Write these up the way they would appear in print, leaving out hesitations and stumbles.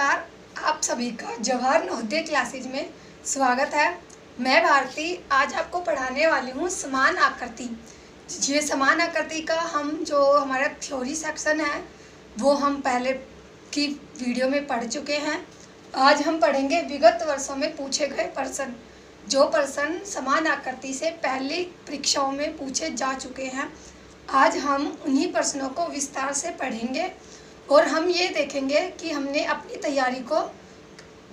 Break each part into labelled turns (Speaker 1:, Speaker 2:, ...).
Speaker 1: नमस्कार। आप सभी का जवाहर नवोदय क्लासेज में स्वागत है। मैं भारती आज आपको पढ़ाने वाली हूँ समान आकृति। ये समान आकृति का हम जो हमारा थ्योरी सेक्शन है वो हम पहले की वीडियो में पढ़ चुके हैं। आज हम पढ़ेंगे विगत वर्षों में पूछे गए प्रश्न, जो प्रश्न समान आकृति से पहली परीक्षाओं में पूछे जा चुके हैं। आज हम उन्हीं प्रश्नों को विस्तार से पढ़ेंगे और हम ये देखेंगे कि हमने अपनी तैयारी को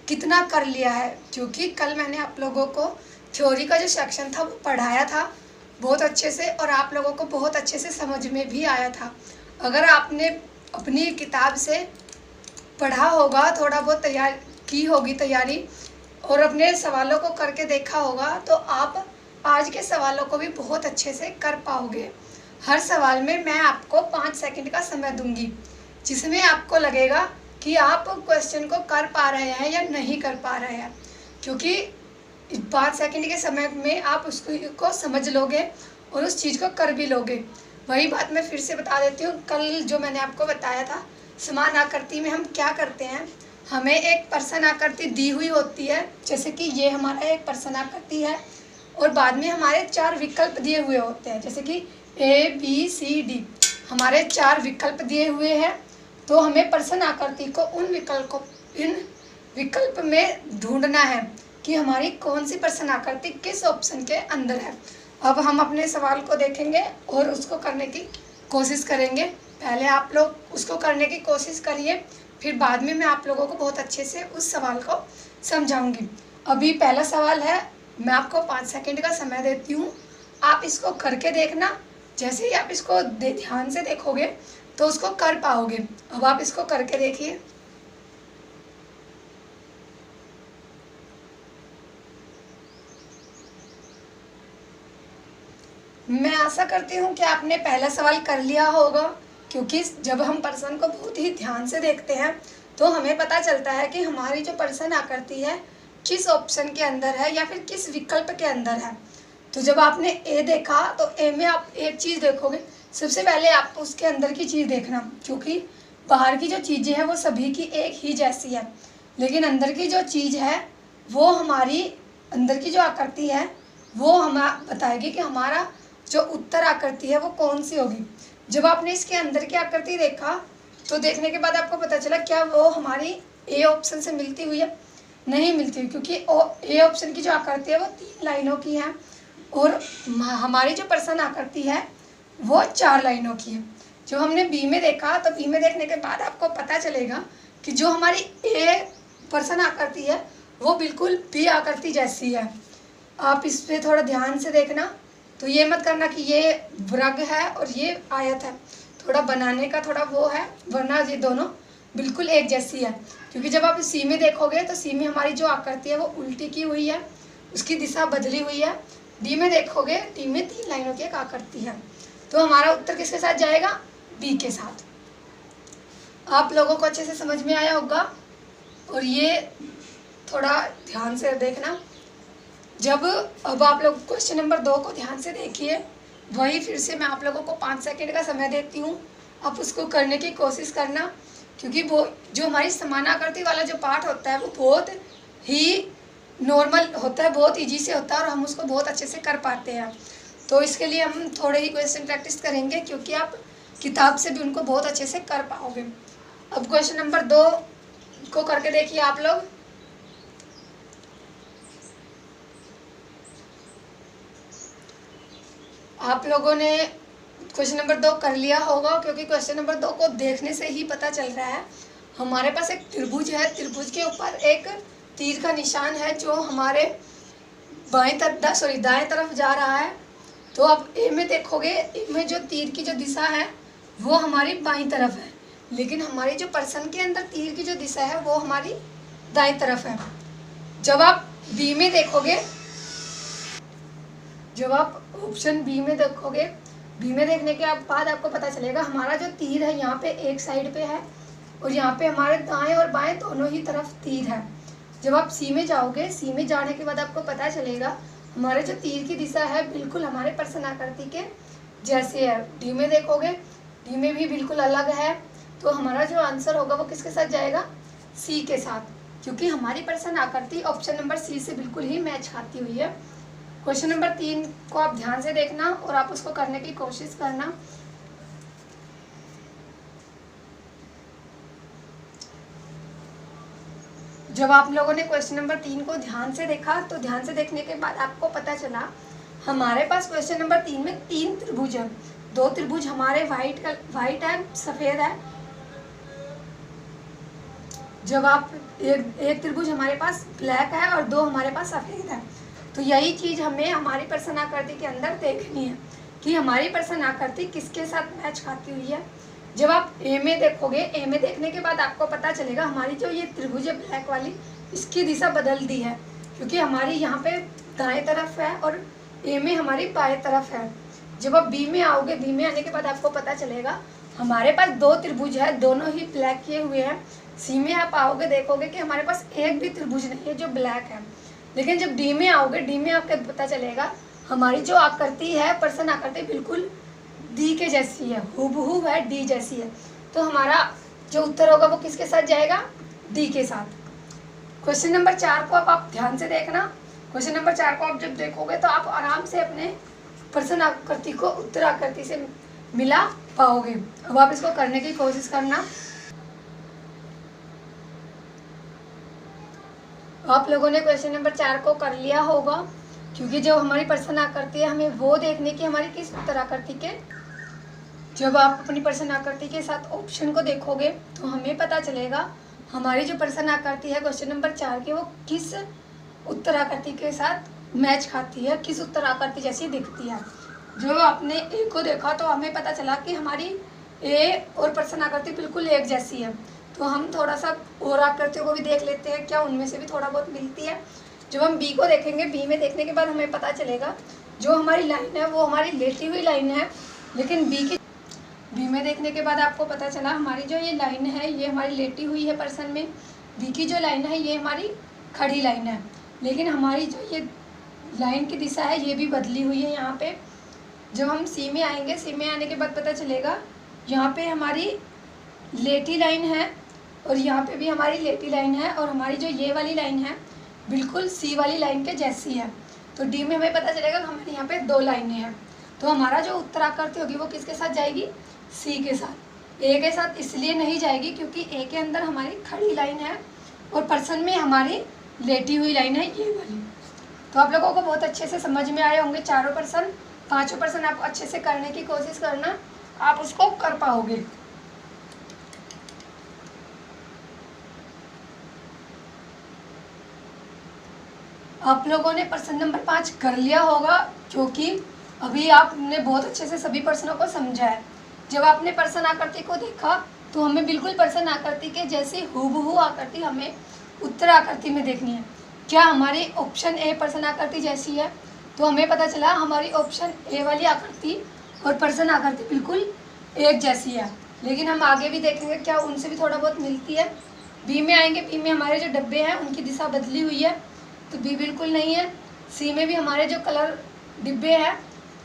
Speaker 1: कितना कर लिया है, क्योंकि कल मैंने आप लोगों को थ्योरी का जो सेक्शन था वो पढ़ाया था बहुत अच्छे से और आप लोगों को बहुत अच्छे से समझ में भी आया था। अगर आपने अपनी किताब से पढ़ा होगा, थोड़ा बहुत तैयार की होगी तैयारी और अपने सवालों को करके देखा होगा, तो आप आज के सवालों को भी बहुत अच्छे से कर पाओगे। हर सवाल में मैं आपको 5 सेकंड का समय दूंगी, जिसमें आपको लगेगा कि आप क्वेश्चन को कर पा रहे हैं या नहीं कर पा रहे हैं, क्योंकि 5 सेकंड के समय में आप उसको समझ लोगे और उस चीज़ को कर भी लोगे। वही बात मैं फिर से बता देती हूँ। कल जो मैंने आपको बताया था समान आकृति में हम क्या करते हैं, हमें एक प्रश्न आकृति दी हुई होती है, जैसे कि ये हमारा एक प्रश्न आकृति है और बाद में हमारे 4 विकल्प दिए हुए होते हैं, जैसे कि A, B, C, D हमारे 4 विकल्प दिए हुए हैं। तो हमें प्रश्न आकृति को इन विकल्प में ढूंढना है कि हमारी कौन सी प्रश्न आकृति किस ऑप्शन के अंदर है। अब हम अपने सवाल को देखेंगे और उसको करने की कोशिश करेंगे। पहले आप लोग उसको करने की कोशिश करिए, फिर बाद में मैं आप लोगों को बहुत अच्छे से उस सवाल को समझाऊंगी। अभी पहला सवाल है, मैं आपको 5 सेकंड का समय देती हूँ, आप इसको करके देखना। जैसे ही आप इसको ध्यान से देखोगे तो उसको कर पाओगे। अब आप इसको करके देखिए। मैं आशा करती हूँ कि आपने पहला सवाल कर लिया होगा, क्योंकि जब हम प्रश्न को बहुत ही ध्यान से देखते हैं तो हमें पता चलता है कि हमारी जो प्रश्न आकृति है किस ऑप्शन के अंदर है या फिर किस विकल्प के अंदर है। तो जब आपने ए देखा तो ए में आप एक चीज़ देखोगे, सबसे पहले आप उसके अंदर की चीज़ देखना, क्योंकि बाहर की जो चीज़ें हैं वो सभी की एक ही जैसी है, लेकिन अंदर की जो चीज़ है वो हमारी अंदर की जो आकृति है वो हमें बताएगी कि हमारा जो उत्तर आकृति है वो कौन सी होगी। जब आपने इसके अंदर की आकृति देखा तो देखने के बाद आपको पता चला क्या वो हमारी ए ऑप्शन से मिलती हुई है, नहीं मिलती हुई, क्योंकि ए ऑप्शन की जो आकृति है वो 3 लाइनों की है और हमारी जो प्रश्न आकृति है वो 4 लाइनों की है। जो हमने बी में देखा तो बी में देखने के बाद आपको पता चलेगा कि जो हमारी ए प्रश्न आकृति है वो बिल्कुल बी आकृति जैसी है। आप इस पे थोड़ा ध्यान से देखना, तो ये मत करना कि ये वृत्त है और ये आयत है, थोड़ा बनाने का थोड़ा वो है, वरना ये दोनों बिल्कुल एक जैसी है। क्योंकि जब आप सी में देखोगे तो सी में हमारी जो आकृति है वो उल्टी की हुई है, उसकी दिशा बदली हुई है। डी में देखोगे, डी में 3 लाइनों की एक आकृति है, तो हमारा उत्तर किसके साथ जाएगा, बी के साथ। आप लोगों को अच्छे से समझ में आया होगा और ये थोड़ा ध्यान से देखना। अब आप लोग क्वेश्चन नंबर 2 को ध्यान से देखिए। वही फिर से मैं आप लोगों को 5 सेकंड का समय देती हूँ, आप उसको करने की कोशिश करना, क्योंकि वो जो हमारी समानाकृति वाला जो पार्ट होता है वो बहुत ही नॉर्मल होता है, बहुत ईजी से होता है और हम उसको बहुत अच्छे से कर पाते हैं। तो इसके लिए हम थोड़े ही क्वेश्चन प्रैक्टिस करेंगे, क्योंकि आप किताब से भी उनको बहुत अच्छे से कर पाओगे। अब क्वेश्चन नंबर 2 को करके देखिए आप लोग। आप लोगों ने क्वेश्चन नंबर 2 कर लिया होगा, क्योंकि क्वेश्चन नंबर 2 को देखने से ही पता चल रहा है। हमारे पास एक त्रिभुज है, त्रिभुज के ऊपर एक तीर का निशान है जो हमारे दाएं तरफ जा रहा है। तो अब ए में देखोगे, ए में जो तीर की जो दिशा है वो हमारी बाईं तरफ है, लेकिन हमारी जो प्रश्न के अंदर तीर की जो दिशा है वो हमारी दाईं तरफ है। जब आप बी में देखोगे, जब आप ऑप्शन बी में देखोगे, बी में देखने के बाद आपको पता चलेगा हमारा जो तीर है यहाँ पे एक साइड पे है और यहाँ पे हमारे दाएं और बाएं दोनों ही तरफ तीर है। जब आप सी में जाओगे, सी में जाने के बाद आपको पता चलेगा हमारे जो तीर की दिशा है बिल्कुल हमारे प्रश्न आकृति के जैसे है। डी में देखोगे, डी में भी बिल्कुल अलग है, तो हमारा जो आंसर होगा वो किसके साथ जाएगा, सी के साथ, क्योंकि हमारी प्रश्न आकृति ऑप्शन नंबर सी से बिल्कुल ही मैच खाती हुई है। क्वेश्चन नंबर 3 को आप ध्यान से देखना और आप उसको करने की कोशिश करना। जब आप लोगों ने क्वेश्चन नंबर 3 को ध्यान से देखा तो ध्यान से देखने के बाद आपको पता चला हमारे पास क्वेश्चन नंबर 3 में 3 त्रिभुज है। 2 त्रिभुज हमारे वाइट है, सफेद है। जब आप एक त्रिभुज हमारे पास ब्लैक है और 2 हमारे पास सफेद है। तो यही चीज हमें हमारी प्रश्न आकृति के अंदर देखनी है कि हमारी प्रश्न आकृति किसके साथ मैच खाती हुई है। जब आप ए में देखोगे, ए में देखने के बाद आपको पता चलेगा हमारी जो ये त्रिभुज है ब्लैक वाली, इसकी दिशा बदल दी है, क्योंकि हमारी यहाँ पे दाएं तरफ है और ए में हमारी बाएं तरफ है। जब आप बी में आओगे, बी में आने के बाद आपको पता चलेगा हमारे पास 2 त्रिभुज है, दोनों ही ब्लैक किए हुए हैं। सी में आप आओगे, देखोगे कि हमारे पास एक भी त्रिभुज नहीं है जो ब्लैक है। लेकिन जब डी में आओगे, डी में आपको पता चलेगा हमारी जो आकृति है, प्रश्न आकृति बिल्कुल डी के जैसी है, हूबहू है, डी जैसी है। तो हमारा जो उत्तर होगा वो किसके साथ जाएगा? डी के साथ। क्वेश्चन नंबर 4 को आप ध्यान से देखना। क्वेश्चन नंबर 4 को आप जब देखोगे तो आप आराम से अपने प्रश्न आकृति को उत्तर आकृति से मिला पाओगे। अब आप इसको करने की कोशिश करना। आप लोगों ने क्वेश्चन नंबर 4 को कर लिया होगा, क्योंकि जो हमारी प्रश्न आकृति है हमें वो देखने की हमारी किस उत्तर आकृति के। जब आप अपनी प्रश्न आकृति के साथ ऑप्शन को देखोगे तो हमें पता चलेगा हमारी जो प्रश्न आकृति है क्वेश्चन नंबर 4 की, वो किस उत्तर आकृति के साथ मैच खाती है, किस उत्तर आकृति जैसी दिखती है। जो आपने ए को देखा तो हमें पता चला कि हमारी ए और प्रश्न आकृति बिल्कुल एक जैसी है। तो हम थोड़ा सा और आकृतियों को भी देख लेते हैं, क्या उनमें से भी थोड़ा बहुत मिलती है। जब हम बी को देखेंगे, बी में देखने के बाद हमें पता चलेगा जो हमारी लाइन है वो हमारी लेटी हुई लाइन है। लेकिन बी में देखने के बाद आपको पता चला हमारी जो ये लाइन है ये हमारी लेटी हुई है प्रश्न में। बी की जो लाइन है ये हमारी खड़ी लाइन है। लेकिन हमारी जो ये लाइन की दिशा है ये भी बदली हुई है यहाँ पे। जब हम सी में आएंगे, सी में आने के बाद पता चलेगा यहाँ पे हमारी लेटी लाइन है और यहाँ पे भी हमारी लेटी लाइन है, और हमारी जो ये वाली लाइन है बिल्कुल सी वाली लाइन के जैसी है। तो डी में हमें पता चलेगा हमारे यहाँ पे 2 लाइनें हैं। तो हमारा जो उत्तर आकृति होगी वो किसके साथ जाएगी? सी के साथ। ए के साथ इसलिए नहीं जाएगी क्योंकि ए के अंदर हमारी खड़ी लाइन है और प्रश्न में हमारी लेटी हुई लाइन है ये वाली। तो आप लोगों को बहुत अच्छे से समझ में आए होंगे चारों प्रश्न। 5 प्रश्न आप अच्छे से करने की कोशिश करना, आप उसको कर पाओगे। आप लोगों ने प्रश्न नंबर 5 कर लिया होगा, क्योंकि अभी आपने बहुत अच्छे से सभी प्रश्नों को समझा है। जब आपने प्रश्न आकृति को देखा तो हमें बिल्कुल प्रश्न आकृति के जैसी हूबहू आकृति हमें उत्तर आकृति में देखनी है। क्या हमारी ऑप्शन ए प्रश्न आकृति जैसी है? तो हमें पता चला हमारी ऑप्शन ए वाली आकृति और प्रश्न आकृति बिल्कुल एक जैसी है। लेकिन हम आगे भी देखेंगे क्या उनसे भी थोड़ा बहुत मिलती है। बी में आएंगे, बी में हमारे जो डब्बे हैं उनकी दिशा बदली हुई है, तो बी बिल्कुल नहीं है। सी में भी हमारे जो कलर डिब्बे हैं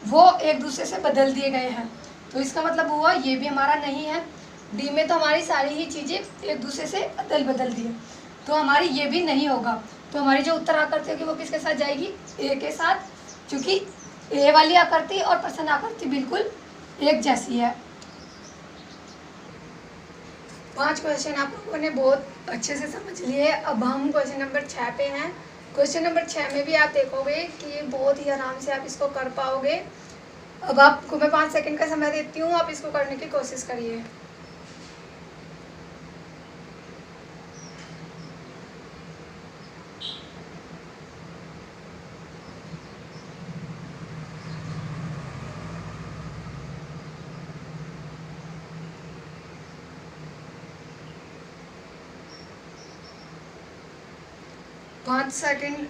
Speaker 1: वो एक दूसरे से बदल दिए गए हैं, तो इसका मतलब हुआ ये भी हमारा नहीं है। डी में तो हमारी सारी ही चीज़ें एक दूसरे से अदल बदल दी है, तो हमारी ये भी नहीं होगा। तो हमारी जो उत्तर आकृति होगी वो किसके साथ जाएगी? ए के साथ, क्योंकि ए वाली आकृति और प्रश्न आकृति बिल्कुल एक जैसी है। 5 क्वेश्चन आप लोगों ने बहुत अच्छे से समझ लिए। अब हम क्वेश्चन नंबर 6 पे हैं। क्वेश्चन नंबर 6 में भी आप देखोगे कि बहुत ही आराम से आप इसको कर पाओगे। अब आपको मैं 5 सेकंड का समय देती हूँ, आप इसको करने की कोशिश करिए। पाँच सेकंड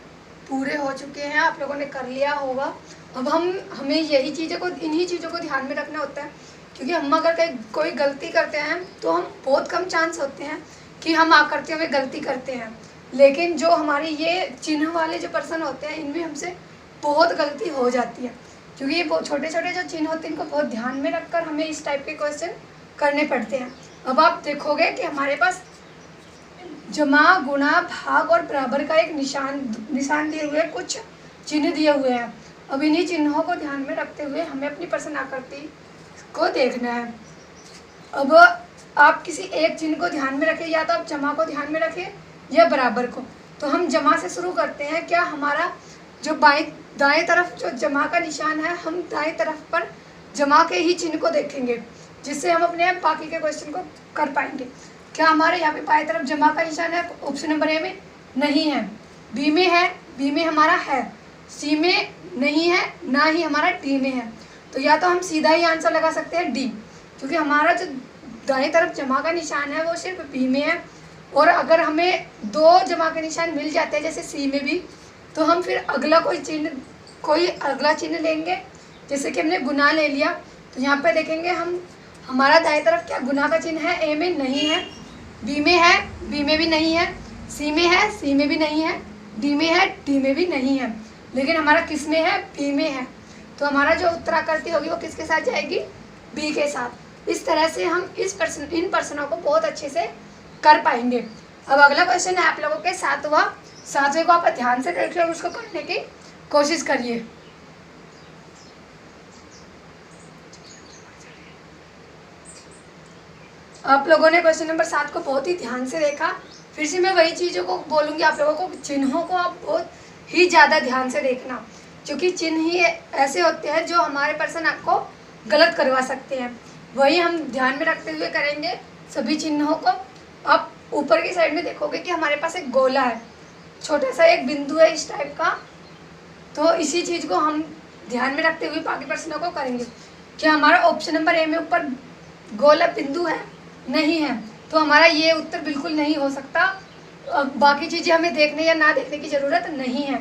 Speaker 1: पूरे हो चुके हैं, आप लोगों ने कर लिया होगा। अब हमें यही चीज़ों को, इन्हीं चीज़ों को ध्यान में रखना होता है, क्योंकि हम अगर कहीं कोई गलती करते हैं तो हम बहुत कम चांस होते हैं कि हम आकृतियों में गलती करते हैं। लेकिन जो हमारी ये चिन्ह वाले जो प्रश्न होते हैं इनमें हमसे बहुत गलती हो जाती है, क्योंकि ये छोटे छोटे जो चिन्ह होते हैं इनको बहुत ध्यान में रखकर हमें इस टाइप के क्वेश्चन करने पड़ते हैं। अब आप देखोगे कि हमारे पास जमा, गुणा, भाग और बराबर का एक निशान दिए हुए, कुछ चिन्ह दिए हुए हैं। अब इन्हीं चिन्हों को ध्यान में रखते हुए हमें अपनी प्रश्न आकृति को देखना है। अब आप किसी एक चिन्ह को ध्यान में रखें, या तो आप जमा को ध्यान में रखें या बराबर को। तो हम जमा से शुरू करते हैं। क्या हमारा जो दाएं तरफ जो जमा का निशान है, हम दाएं तरफ पर जमा के ही चिन्ह को देखेंगे, जिससे हम अपने बाकी के क्वेश्चन को कर पाएंगे। क्या हमारे यहाँ पे बाएं तरफ जमा का निशान है? ऑप्शन नंबर ए में नहीं है। बी में है, बी में हमारा है। सी में नहीं है, ना ही हमारा डी में है। तो या तो हम सीधा ही आंसर लगा सकते हैं डी, क्योंकि हमारा जो दाएं तरफ जमा का निशान है वो सिर्फ बी में है। और अगर हमें दो जमा के निशान मिल जाते हैं जैसे सी में भी, तो हम फिर कोई अगला चिन्ह लेंगे। जैसे कि हमने गुना ले लिया, तो यहाँ पे देखेंगे हम, हमारा दाएं तरफ क्या गुना का चिन्ह है? ए में नहीं है। बी में है, बी में भी नहीं है। सी में है, सी में भी नहीं है। डी में है, डी में भी नहीं है। लेकिन हमारा किस में है? बी में है। तो हमारा जो उत्तराकृति होगी वो किसके साथ जाएगी? बी के साथ। इस तरह से हम इन प्रश्नों को बहुत अच्छे से कर पाएंगे। अब अगला क्वेश्चन है आप लोगों के सातवें को आप ध्यान से देखिए और उसको करने की कोशिश करिए। आप लोगों ने क्वेश्चन नंबर 7 को बहुत ही ध्यान से देखा। फिर से मैं वही चीज़ों को बोलूँगी आप लोगों को, चिन्हों को आप बहुत ही ज़्यादा ध्यान से देखना, क्योंकि चिन्ह ही ऐसे होते हैं जो हमारे पर्सन आपको गलत करवा सकते हैं। वही हम ध्यान में रखते हुए करेंगे सभी चिन्हों को। आप ऊपर की साइड में देखोगे कि हमारे पास एक गोला है, छोटा सा एक बिंदु है इस टाइप का। तो इसी चीज़ को हम ध्यान में रखते हुए बाकी प्रश्नों को करेंगे। क्या हमारा ऑप्शन नंबर ए में ऊपर गोला बिंदु है? नहीं है। तो हमारा ये उत्तर बिल्कुल नहीं हो सकता। बाकी चीज़ें हमें देखने या ना देखने की ज़रूरत नहीं है।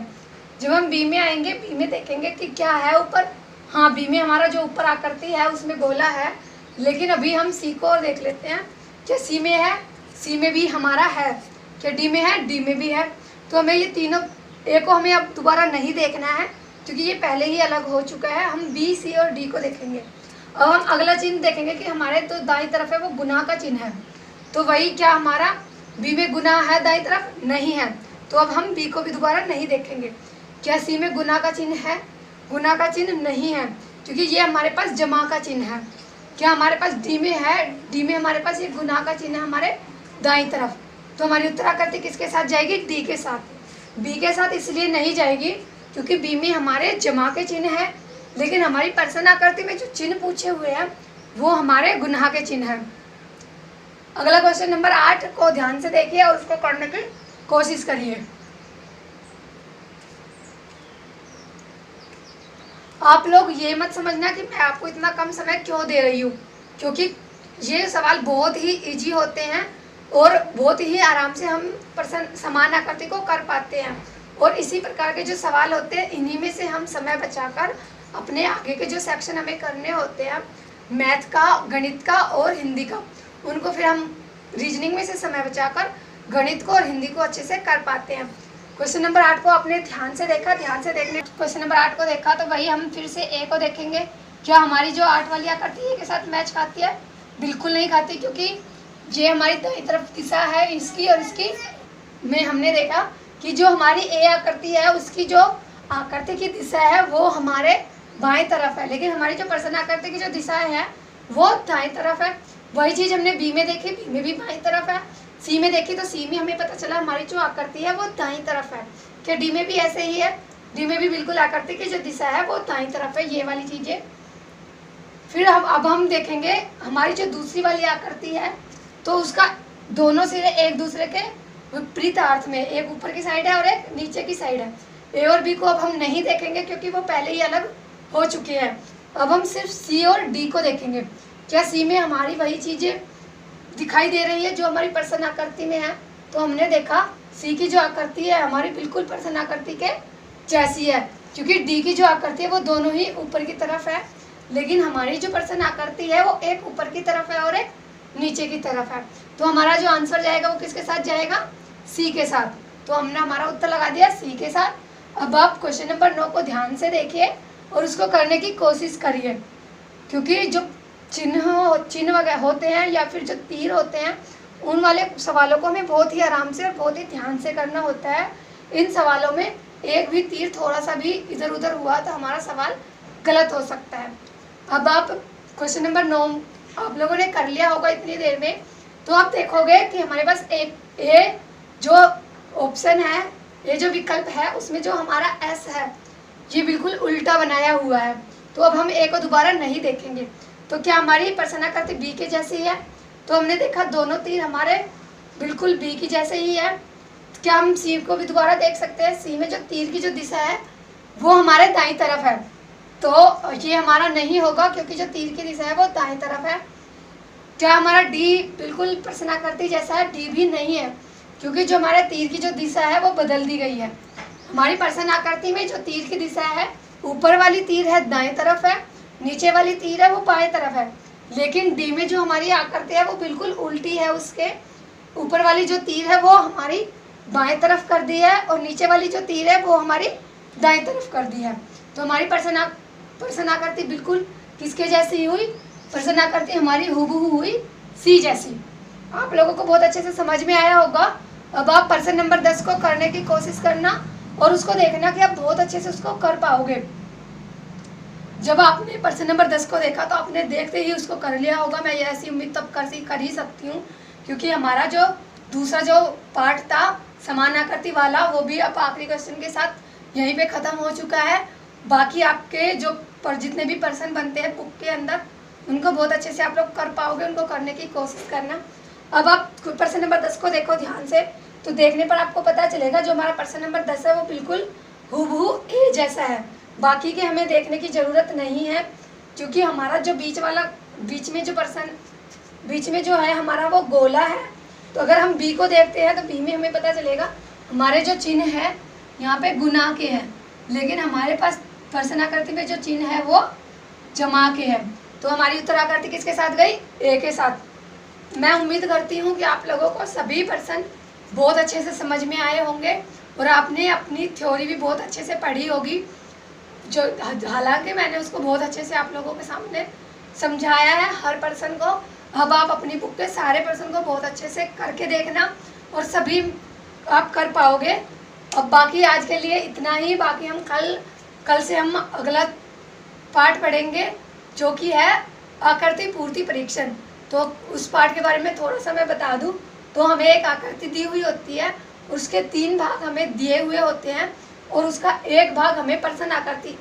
Speaker 1: जब हम बी में आएंगे, बी में देखेंगे कि क्या है ऊपर। हाँ, बी में हमारा जो ऊपर आकृति है उसमें गोला है। लेकिन अभी हम सी को और देख लेते हैं। क्या सी में है? सी में भी हमारा है। क्या डी में है? डी में भी है। तो हमें ये तीनों ए को हमें अब दोबारा नहीं देखना है, क्योंकि ये पहले ही अलग हो चुका है। हम बी, सी और डी को देखेंगे। अब हम अगला चिन्ह देखेंगे कि हमारे तो दाईं तरफ है वो गुना का चिन्ह है। तो वही क्या हमारा बी में गुना है दाईं तरफ? नहीं है। तो अब हम बी को भी दोबारा नहीं देखेंगे। क्या सी में गुना का चिन्ह है? गुना का चिन्ह नहीं है, क्योंकि ये हमारे पास जमा का चिन्ह है। क्या हमारे पास डी में है? डी में हमारे पास ये गुना का चिन्ह है हमारे दाईं तरफ। तो हमारी उत्तराकृति किसके साथ जाएगी? डी के साथ। बी के साथ इसलिए नहीं जाएगी क्योंकि बी में हमारे जमा के चिन्ह है, लेकिन हमारी प्रश्न आकृति में जो चिन्ह पूछे हुए हैं वो हमारे गुना के चिन्ह हैं। अगला क्वेश्चन नंबर 8 को ध्यान से देखिए और उसको करने की कोशिश करिए। आप लोग ये मत समझना कि मैं आपको इतना कम समय क्यों दे रही हूँ, क्योंकि ये सवाल बहुत ही इजी होते हैं और बहुत ही आराम से हम समान आकृति को कर पाते हैं। और इसी प्रकार के जो सवाल होते हैं इन्हीं में से हम समय बचाकर अपने आगे के जो सेक्शन हमें करने होते हैं, मैथ का, गणित का और हिंदी का, उनको फिर हम रीजनिंग में से समय बचाकर गणित को और हिंदी को अच्छे से कर पाते हैं। क्वेश्चन नंबर 8 को आपने ध्यान से देखा। ध्यान से देखने क्वेश्चन नंबर 8 को देखा तो वही हम फिर से ए को देखेंगे। क्या हमारी जो 8 वाली आकृति ए के साथ मैच खाती है? बिल्कुल नहीं खाती, क्योंकि ये हमारी दाईं तरफ दिशा है इसकी, और इसकी में हमने देखा कि जो हमारी ए आकृति है उसकी जो आकृति की दिशा है वो हमारे बाएं तरफ है, लेकिन हमारी जो प्रश्न आकृति की जो दिशा है वो दाएं तरफ है। वही चीज़ हमने बी में देखी, बी में भी बाएं तरफ है। सी में देखी तो सी में हमें पता चला हमारी जो आकृति है वो दाईं तरफ है। क्या डी में भी ऐसे ही है? डी में भी बिल्कुल आकृति की जो दिशा है वो दाईं तरफ है, ये वाली चीज़ें। फिर अब हम देखेंगे हमारी जो दूसरी वाली आकृति है तो उसका दोनों सिरे एक दूसरे के विपरीत अर्थ में, एक ऊपर की साइड है और एक नीचे की साइड है। ए और बी को अब हम नहीं देखेंगे क्योंकि वो पहले ही अलग हो चुके हैं। अब हम सिर्फ सी और डी को देखेंगे। क्या सी में हमारी वही चीज़ें दिखाई दे रही है जो हमारी प्रश्न आकृति में है? तो हमने देखा सी की जो आकृति है हमारी बिल्कुल प्रश्न आकृति के जैसी है, क्योंकि डी की जो आकृति है वो दोनों ही ऊपर की तरफ है, लेकिन हमारी जो प्रश्न आकृति है वो एक ऊपर की तरफ है और एक नीचे की तरफ है। तो हमारा जो आंसर जाएगा वो किसके साथ जाएगा? सी के साथ। तो हमने हमारा उत्तर लगा दिया सी के साथ। अब आप क्वेश्चन नंबर 9 को ध्यान से देखिए और उसको करने की कोशिश करिए, क्योंकि जो चिन्ह वगैरह होते हैं या फिर जो तीर होते हैं उन वाले सवालों को हमें बहुत ही आराम से और बहुत ही ध्यान से करना होता है। इन सवालों में एक भी तीर थोड़ा सा भी इधर उधर हुआ तो हमारा सवाल गलत हो सकता है। अब आप क्वेश्चन नंबर 9 आप लोगों ने कर लिया होगा इतनी देर में, तो आप देखोगे कि हमारे पास एक ए जो ऑप्शन है, ये जो विकल्प है उसमें जो हमारा एस है ये बिल्कुल उल्टा बनाया हुआ है। तो अब हम ए को दोबारा नहीं देखेंगे। तो क्या हमारी प्रश्नाकृति बी के जैसी है? तो हमने देखा दोनों तीर हमारे बिल्कुल बी की जैसे ही है। क्या हम सी को भी दोबारा देख सकते हैं? सी में जो तीर की जो दिशा है वो हमारे दाईं तरफ है, तो ये हमारा नहीं होगा क्योंकि जो तीर की दिशा है वो दाईं तरफ है। क्या हमारा डी बिल्कुल प्रश्नाकृति जैसा है? डी भी नहीं है क्योंकि जो हमारे तीर की जो दिशा है वो बदल दी गई है। हमारी प्रश्नाकृति में जो तीर की दिशा है, ऊपर वाली तीर है दाएं तरफ है, नीचे वाली तीर है वो बाएं तरफ है। लेकिन डी में जो हमारी आकृति है वो बिल्कुल उल्टी है, उसके ऊपर वाली जो तीर है वो हमारी बाएं तरफ कर दी है और नीचे वाली जो तीर है वो हमारी दाएं तरफ कर दी है। तो हमारी प्रश्नाकृति बिल्कुल किसके जैसी हुई? प्रश्नाकृति हमारी हूबहू हुई सी जैसी। आप लोगों को बहुत अच्छे से समझ में आया होगा। अब आप प्रश्न नंबर 10 को करने की कोशिश करना और उसको देखना कि आप बहुत अच्छे से उसको कर पाओगे। जब आपने प्रश्न नंबर 10 को देखा तो आपने देखते ही उसको कर लिया होगा। मैं ऐसी उम्मीद तब कर ही सकती हूँ क्योंकि हमारा जो दूसरा जो पार्ट था समान आकृति वाला वो भी अब आखिरी क्वेश्चन के साथ यहीं पे ख़त्म हो चुका है। बाकी आपके जो जितने भी प्रश्न बनते हैं बुक के अंदर उनको बहुत अच्छे से आप लोग कर पाओगे, उनको करने की कोशिश करना। अब आप प्रश्न नंबर 10 को देखो ध्यान से, तो देखने पर आपको पता चलेगा जो हमारा प्रश्न नंबर 10 है वो बिल्कुल हूबहू ए जैसा है। बाकी के हमें देखने की ज़रूरत नहीं है क्योंकि हमारा जो बीच में जो है हमारा वो गोला है। तो अगर हम बी को देखते हैं तो बी में हमें पता चलेगा हमारे जो चिन्ह है यहाँ पे गुना के हैं, लेकिन हमारे पास प्रश्नाकृति में जो चिन्ह है वो जमा के है। तो हमारी उत्तराकृति किसके साथ गई? ए के साथ। मैं उम्मीद करती हूँ कि आप लोगों को सभी प्रश्न बहुत अच्छे से समझ में आए होंगे और आपने अपनी थ्योरी भी बहुत अच्छे से पढ़ी होगी, जो हालांकि मैंने उसको बहुत अच्छे से आप लोगों के सामने समझाया है हर प्रश्न को। अब आप अपनी बुक के सारे प्रश्न को बहुत अच्छे से करके देखना और सभी आप कर पाओगे। अब बाकी आज के लिए इतना ही। बाकी हम कल से हम अगला पार्ट पढ़ेंगे जो कि है आकृति पूर्ति परीक्षण। तो उस पार्ट के बारे में थोड़ा सा मैं बता दूं तो हमें एक आकृति दी हुई होती है, उसके 3 भाग हमें दिए हुए होते हैं और उसका एक भाग हमें प्रश्न आकृति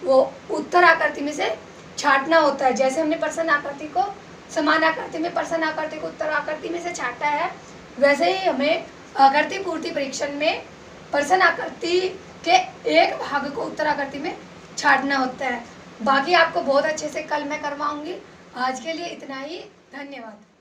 Speaker 1: वो उत्तर आकृति में से छांटना होता है। जैसे हमने प्रश्न आकृति को समान आकृति में प्रश्न आकृति को उत्तर आकृति में से छांटा है, वैसे ही हमें आकृति पूर्ति परीक्षण में प्रश्न आकृति के एक भाग को उत्तर आकृति में छांटना होता है। बाकी आपको बहुत अच्छे से कल मैं करवाऊंगी। आज के लिए इतना ही। धन्यवाद।